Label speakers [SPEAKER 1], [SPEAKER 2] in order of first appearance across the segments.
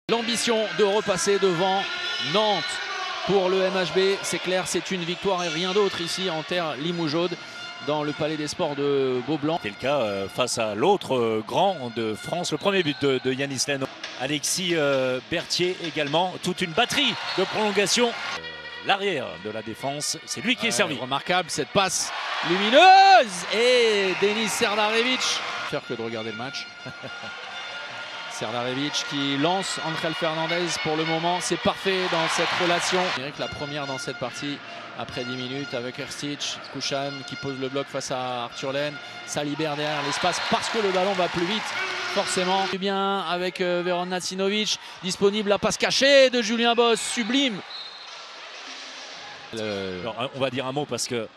[SPEAKER 1] L'ambition de repasser devant Nantes pour le MHB, c'est clair, c'est une victoire et rien d'autre ici en terre limougeaude dans le Palais des Sports de Beaublanc.
[SPEAKER 2] C'est le cas face à l'autre grand de France, le premier but de Yannis Leno. Alexis Berthier également, toute une batterie de prolongation. L'arrière de la défense, c'est lui qui est servi.
[SPEAKER 1] Remarquable cette passe lumineuse et Denis Serdarevic. Faire que de regarder le match. Serdarevic qui lance Angel Fernandez pour le moment, c'est parfait dans cette relation. Je dirais que la première dans cette partie après 10 minutes avec Erstich, Kouchan qui pose le bloc face à Arthur Laine, ça libère derrière l'espace parce que le ballon va plus vite forcément. Bien avec Veron Nacinovic, disponible la passe cachée de Julien Boss, sublime.
[SPEAKER 2] Alors, on va dire un mot parce que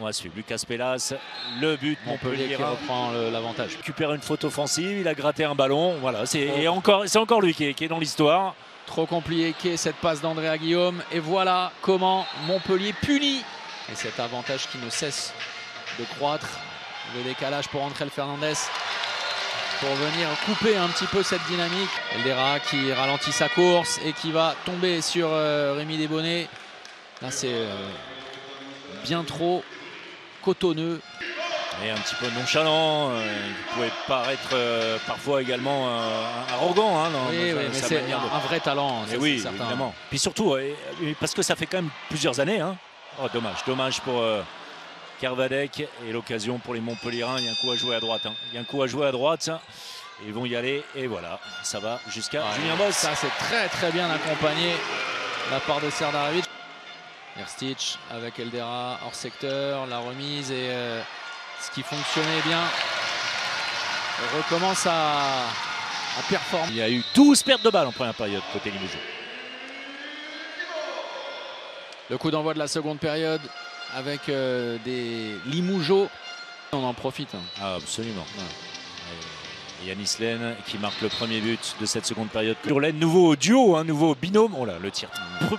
[SPEAKER 2] on va suivre Lucas Pelas, le but
[SPEAKER 1] Montpellier qui reprend l'avantage.
[SPEAKER 2] Récupère une faute offensive, il a gratté un ballon, voilà, c'est encore lui qui est dans l'histoire.
[SPEAKER 1] Trop compliqué cette passe d'Andrea Guillaume et voilà comment Montpellier punit. Et cet avantage qui ne cesse de croître. Le décalage pour Angel Fernandez pour venir couper un petit peu cette dynamique. Eldera qui ralentit sa course et qui va tomber sur Rémi Desbonnets. Là c'est bien trop cotonneux.
[SPEAKER 2] Et un petit peu nonchalant, il pouvait paraître parfois également arrogant. Hein,
[SPEAKER 1] oui, mais c'est un vrai talent, ça,
[SPEAKER 2] oui,
[SPEAKER 1] certain.
[SPEAKER 2] Évidemment. Puis surtout, parce que ça fait quand même plusieurs années. Hein. Oh, dommage pour Kervadec et l'occasion pour les Montpelliérains. Il y a un coup à jouer à droite. Hein. Il y a un coup à jouer à droite. Ils vont y aller et voilà, ça va jusqu'à Julien Boss.
[SPEAKER 1] Ça c'est très bien accompagné de la part de Serdarevic. Erstich avec Eldera hors secteur, la remise et ce qui fonctionnait bien recommence à performer.
[SPEAKER 2] Il y a eu 12 pertes de balles en première période côté Limougeau.
[SPEAKER 1] Le coup d'envoi de la seconde période avec des Limougeaux. On en profite. Hein.
[SPEAKER 2] Ah, absolument. Ouais. Yannis Lene qui marque le premier but de cette seconde période. Nouveau duo, un nouveau binôme. Oh là, le tir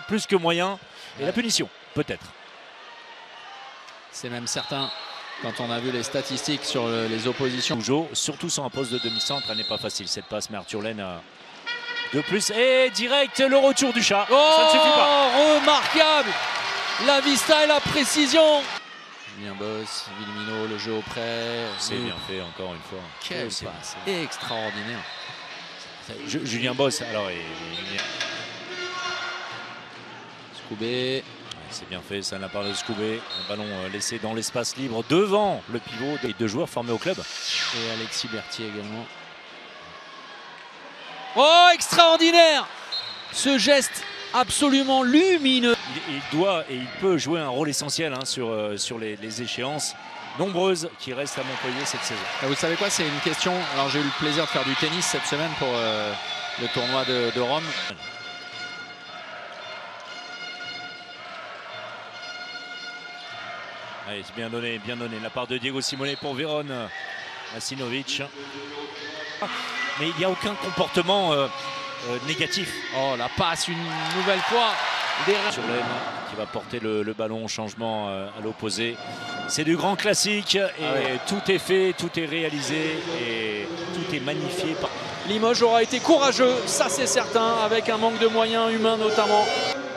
[SPEAKER 2] plus que moyen. Et la punition, peut-être.
[SPEAKER 1] C'est même certain. Quand on a vu les statistiques sur les oppositions.
[SPEAKER 2] Surtout sur un poste de demi-centre, elle n'est pas facile cette passe, mais Arthur Laine de plus. Et direct, le retour du chat.
[SPEAKER 1] Oh,
[SPEAKER 2] ça ne suffit pas.
[SPEAKER 1] Remarquable. La vista et la précision. Julien Boss, Villemino, le jeu auprès.
[SPEAKER 2] C'est bien fait encore une fois.
[SPEAKER 1] Quelle passe extraordinaire.
[SPEAKER 2] Julien Boss, alors
[SPEAKER 1] Scoubé.
[SPEAKER 2] C'est bien fait, ça n'a pas de Scoubé. Un ballon laissé dans l'espace libre devant le pivot des deux joueurs formés au club.
[SPEAKER 1] Et Alexis Berthier également. Oh, extraordinaire! Ce geste absolument lumineux.
[SPEAKER 2] Il doit et il peut jouer un rôle essentiel hein, sur les échéances nombreuses qui restent à Montpellier cette saison.
[SPEAKER 1] Vous savez quoi, c'est une question. Alors j'ai eu le plaisir de faire du tennis cette semaine pour le tournoi de Rome.
[SPEAKER 2] Allez, c'est bien donné, la part de Diego Simonet pour Veron Nacinovic. Mais il n'y a aucun comportement négatif.
[SPEAKER 1] Oh, la passe une nouvelle fois.
[SPEAKER 2] Sur Laine qui va porter le ballon, changement à l'opposé. C'est du grand classique et tout est fait, tout est réalisé et tout est magnifié.
[SPEAKER 1] Limoges aura été courageux, ça c'est certain, avec un manque de moyens humains notamment.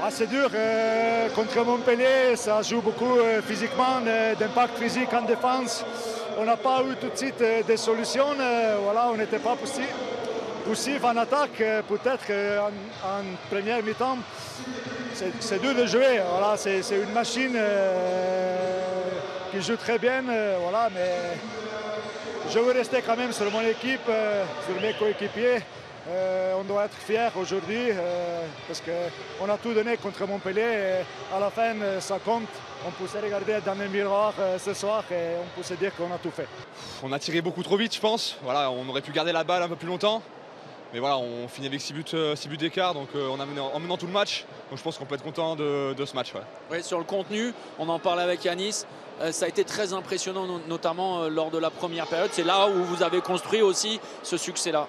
[SPEAKER 3] Ah, c'est dur, contre Montpellier, ça joue beaucoup physiquement, d'impact physique en défense. On n'a pas eu tout de suite des solutions, voilà, on n'était pas poussif en attaque, peut-être en première mi-temps. C'est dur de jouer, voilà, c'est une machine qui joue très bien, voilà, mais je veux rester quand même sur mon équipe, sur mes coéquipiers. On doit être fiers aujourd'hui parce qu'on a tout donné contre Montpellier et à la fin ça compte. On peut se regarder dans le miroir ce soir et on peut se dire qu'on a tout fait.
[SPEAKER 4] On a tiré beaucoup trop vite je pense, voilà, on aurait pu garder la balle un peu plus longtemps. Mais voilà, on finit avec 6 buts d'écart, donc en menant tout le match. Donc je pense qu'on peut être content de ce match. Ouais.
[SPEAKER 1] Oui, sur le contenu, on en parlait avec Yannis. Ça a été très impressionnant, notamment lors de la première période. C'est là où vous avez construit aussi ce succès-là.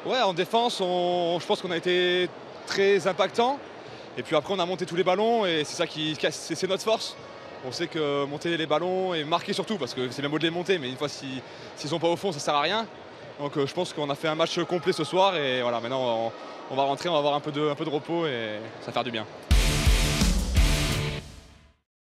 [SPEAKER 4] Ouais, en défense, je pense qu'on a été très impactant. Et puis après, on a monté tous les ballons et c'est ça c'est notre force. On sait que monter les ballons et marquer surtout, parce que c'est le mot de les monter, mais une fois s'ils sont pas au fond, ça sert à rien. Donc je pense qu'on a fait un match complet ce soir et voilà, maintenant on va rentrer, on va avoir un peu de repos et ça va faire du bien.